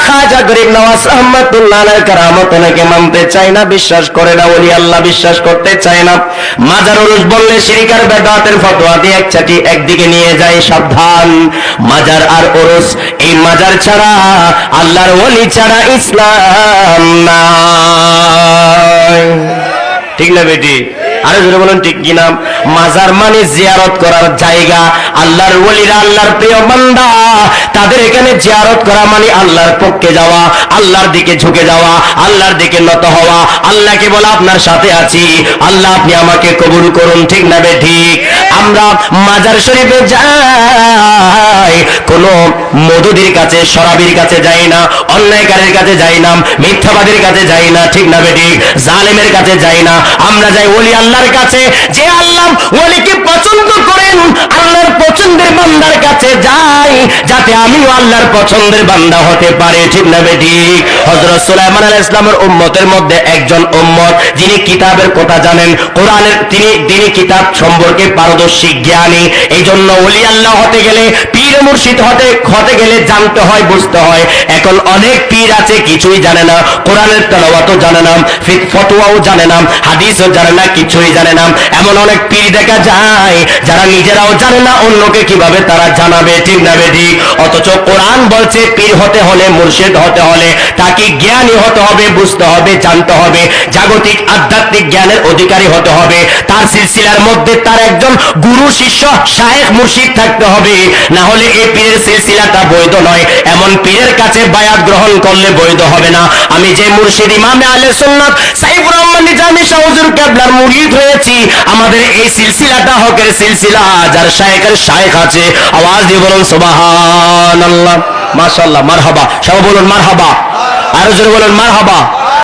খাজা গরিব নওয়াজ রহমাতুল্লাহ আলাইহির কারামত অনেকে মানতে চায় না, বিশ্বাস করে না, ওলি আল্লাহ বিশ্বাস করতে চায় না। মাজার উরুস বললে শিরক আর বেদাতের ফতোয়া দিয়ে একচাটি একদিকে নিয়ে যায়। সাবধান, মাজার আর উরুস, এই মাজার ছাড়া আল্লাহর ওলি ছাড়া ইসলাম নাই। ঠিক না বেটি? আরে জোরে বলেন ঠিক কিনা? মাজার মানে জিয়ারত করার জায়গা। আল্লাহর ওলিরা, আল্লাহর প্রিয় বান্দা, তাদের এখানে জিয়ারত করা মানে আল্লাহর পক্ষে যাওয়া, আল্লাহর দিকে ঝুঁকে যাওয়া, আল্লাহর দিকে নত হওয়া। আল্লাহকে বলা আপনার সাথে আছি, আল্লাহ আপনি আমাকে কবুল করুন। ঠিক না বেটি? আমরা মাজার শরীফে যাই, কোন মদুদির কাছে, শরাবির কাছে যাই না, অন্যায়কারীর কাছে যাই না, মিথ্যাবাদীর কাছে যাই না। ঠিক না বেটি? জালেমের কাছে যাই না, আমরা যাই ওলি আল্লাহর কাছে। যে আল্লাহ ওলিকে পছন্দ করেন, আল্লাহর পছন্দের বান্দার কাছে যাই, যাতে আমিও আল্লাহর পছন্দের বান্দা হতে পারি। ঠিক না বেটি? হযরত সুলাইমান আলাইহিস সালামের উম্মতের মধ্যে একজন উম্মত যিনি কিতাবের কথা জানেন, কোরআনের তিনি কিতাব সম্পর্কে পারদর্শী, জ্ঞানী। এই জন্য ওলি আল্লাহ হতে গেলে, পীর মুর্শিদ হতে গেলে জানতে হয়, বুঝতে হয়। এখন অনেক পীর আছে কিছুই জানে না, কোরআনের তেলাওয়াতও জানে না, ফতোয়াও জানে না, হাদিসও জানে না, কিছুই জানে না। এমন অনেক পীর দেখা যায় যারা নিজেরাও জানে না অন্যকে কিভাবে তারা জানাবে। ঠিক না বেটি? অথচ কোরআন বলছে পীর হতে হলে, মুর্শিদ হতে হলে তাকে জ্ঞানী হতে হবে, বুঝতে হবে, জানতে হবে, জাগতিক আধ্যাত্মিক জ্ঞানের অধিকারী হতে হবে। তার সিলসিলার মধ্যে তার একজন গুরু, শিষ্য, শায়েখ, মুর্শিদ থাকতে হবে, না হলে এই পীরের সিলসিলাটা বৈধ নয়। এমন পীরের কাছে বায়াত গ্রহণ করলে বৈধ হবে না। আমি যে মুর্শিদ ইমামে আহলে সুন্নাত সাইফুর রহমান নিজামী শাহ হুজুর কেবলার মুরিদ হয়েছি, আমাদের এই সিলসিলাটা হকের সিলসিলা, যার শায়েখের শায়েখ আছে। আওয়াজ দিয়ে বলুন সুবহানাল্লাহ, মাশাআল্লাহ, মারহাবা। সবাই বলুন মারহাবা, আরো জোরে বলুন মারহাবা।